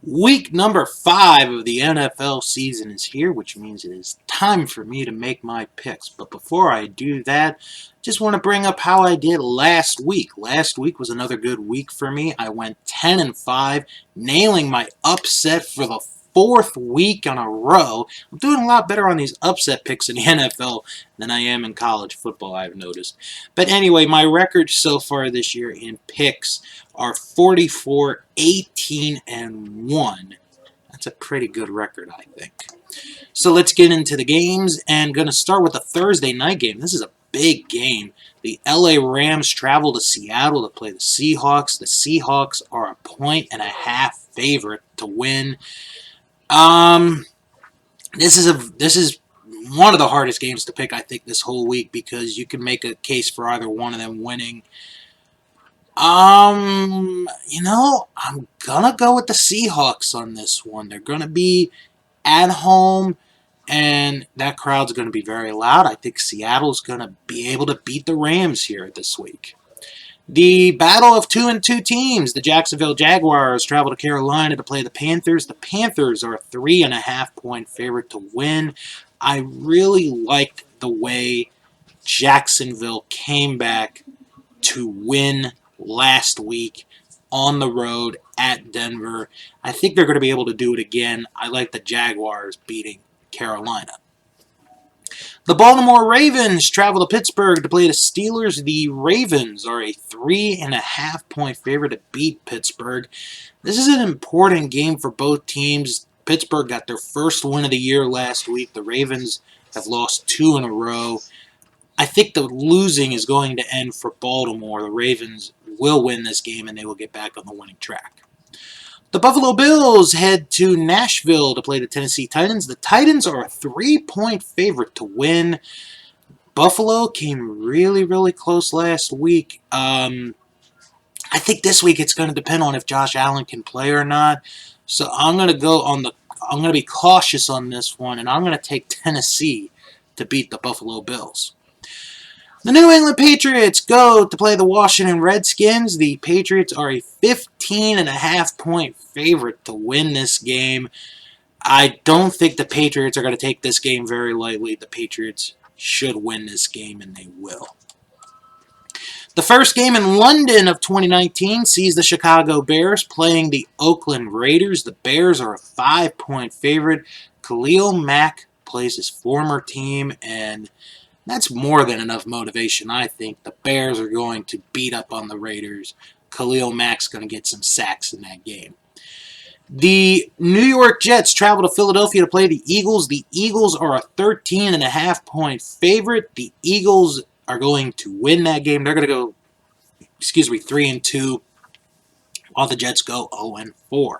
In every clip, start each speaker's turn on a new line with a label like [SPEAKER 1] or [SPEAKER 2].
[SPEAKER 1] Week number 5 of the NFL season is here, which means it is time for me to make my picks. But before I do that, just want to bring up how I did last week. Last week was another good week for me. I went 10-5, nailing my upset for the fourth week in a row. I'm doing a lot better on these upset picks in the NFL than I am in college football, I've noticed. But anyway, my record so far this year in picks are 44, 18, and 1. That's a pretty good record, I think. So let's get into the games, and going to start with the Thursday night game. This is a big game. The LA Rams travel to Seattle to play the Seahawks. The Seahawks are a 1.5-point favorite to win. This is one of the hardest games to pick, I think, this whole week because you can make a case for either one of them winning. I'm gonna go with the Seahawks on this one. They're gonna be at home, and that crowd's gonna be very loud. I think Seattle's gonna be able to beat the Rams here this week. The battle of 2-2 teams. The Jacksonville Jaguars travel to Carolina to play the Panthers. The Panthers are a 3.5-point favorite to win. I really liked the way Jacksonville came back to win last week on the road at Denver. I think they're going to be able to do it again. I like the Jaguars beating Carolina. The Baltimore Ravens travel to Pittsburgh to play the Steelers. The Ravens are a 3.5-point favorite to beat Pittsburgh. This is an important game for both teams. Pittsburgh got their first win of the year last week. The Ravens have lost 2 in a row. I think the losing is going to end for Baltimore. The Ravens will win this game, and they will get back on the winning track. The Buffalo Bills head to Nashville to play the Tennessee Titans. The Titans are a 3-point favorite to win. Buffalo came really, really close last week. I think this week it's going to depend on if Josh Allen can play or not. So I'm going to be cautious on this one, and I'm going to take Tennessee to beat the Buffalo Bills. The New England Patriots go to play the Washington Redskins. The Patriots are a 15.5-point favorite to win this game. I don't think the Patriots are going to take this game very lightly. The Patriots should win this game, and they will. The first game in London of 2019 sees the Chicago Bears playing the Oakland Raiders. The Bears are a 5-point favorite. Khalil Mack plays his former team, and that's more than enough motivation, I think. The Bears are going to beat up on the Raiders. Khalil Mack's going to get some sacks in that game. The New York Jets travel to Philadelphia to play the Eagles. The Eagles are a 13.5-point favorite. The Eagles are going to win that game. They're going to go, 3-2, while the Jets go 0-4.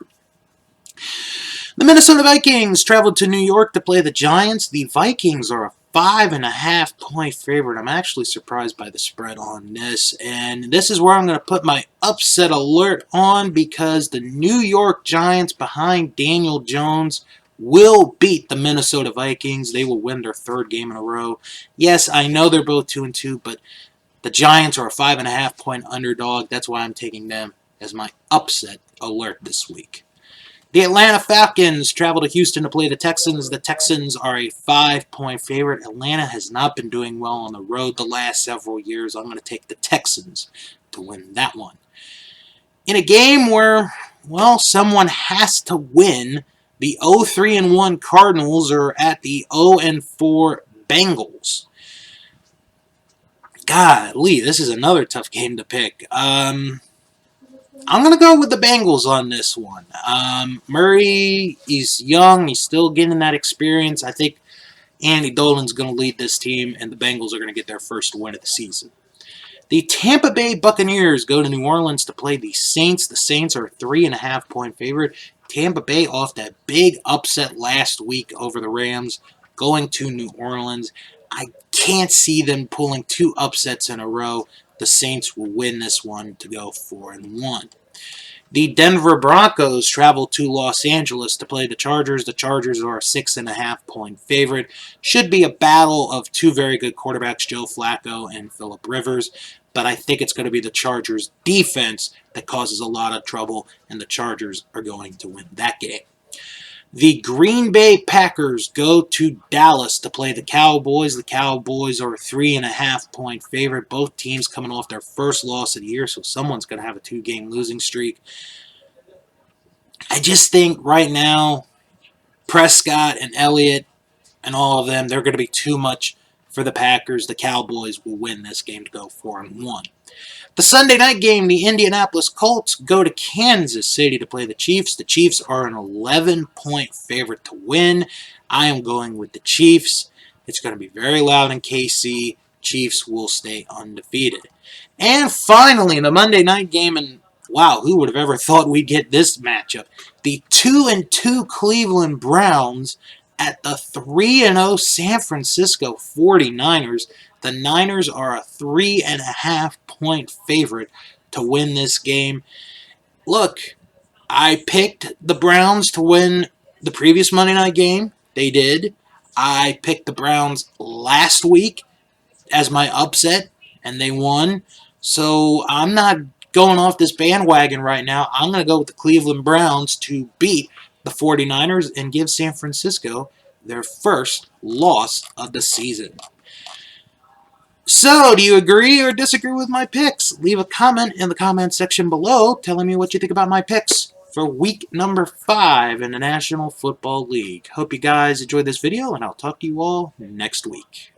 [SPEAKER 1] The Minnesota Vikings traveled to New York to play the Giants. The Vikings are a 5.5-point favorite. I'm actually surprised by the spread on this. And this is where I'm going to put my upset alert on because the New York Giants behind Daniel Jones will beat the Minnesota Vikings. They will win their third game in a row. Yes, I know they're both 2-2, but the Giants are a 5.5-point underdog. That's why I'm taking them as my upset alert this week. The Atlanta Falcons travel to Houston to play the Texans. The Texans are a 5-point favorite. Atlanta has not been doing well on the road the last several years. I'm going to take the Texans to win that one. In a game where, someone has to win, the 0-3-1 Cardinals are at the 0-4 Bengals. Golly, this is another tough game to pick. I'm going to go with the Bengals on this one. Murray, he's young. He's still getting that experience. I think Andy Dolan's going to lead this team, and the Bengals are going to get their first win of the season. The Tampa Bay Buccaneers go to New Orleans to play the Saints. The Saints are a 3.5-point favorite. Tampa Bay off that big upset last week over the Rams, going to New Orleans. I can't see them pulling 2 upsets in a row. The Saints will win this one to go 4-1. The Denver Broncos travel to Los Angeles to play the Chargers. The Chargers are a 6.5-point favorite. Should be a battle of 2 very good quarterbacks, Joe Flacco and Phillip Rivers. but I think it's going to be the Chargers' defense that causes a lot of trouble, and the Chargers are going to win that game. The Green Bay Packers go to Dallas to play the Cowboys. The Cowboys are a 3.5-point favorite. Both teams coming off their first loss of the year, so someone's going to have a 2-game losing streak. I just think right now, Prescott and Elliott and all of them, they're going to be too much for the Packers. The Cowboys will win this game to go 4-1. The Sunday night game, the Indianapolis Colts go to Kansas City to play the Chiefs. The Chiefs are an 11-point favorite to win. I am going with the Chiefs. It's going to be very loud in KC. Chiefs will stay undefeated. And finally, the Monday night game, and wow, who would have ever thought we'd get this matchup? The 2-2 Cleveland Browns at the 3-0 San Francisco 49ers. The Niners are a 3.5-point favorite to win this game. Look, I picked the Browns to win the previous Monday night game. They did. I picked the Browns last week as my upset, and they won. So I'm not going off this bandwagon right now. I'm going to go with the Cleveland Browns to beat the 49ers and give San Francisco their first loss of the season. So, do you agree or disagree with my picks? Leave a comment in the comment section below telling me what you think about my picks for week number 5 in the National Football League. Hope you guys enjoyed this video, and I'll talk to you all next week.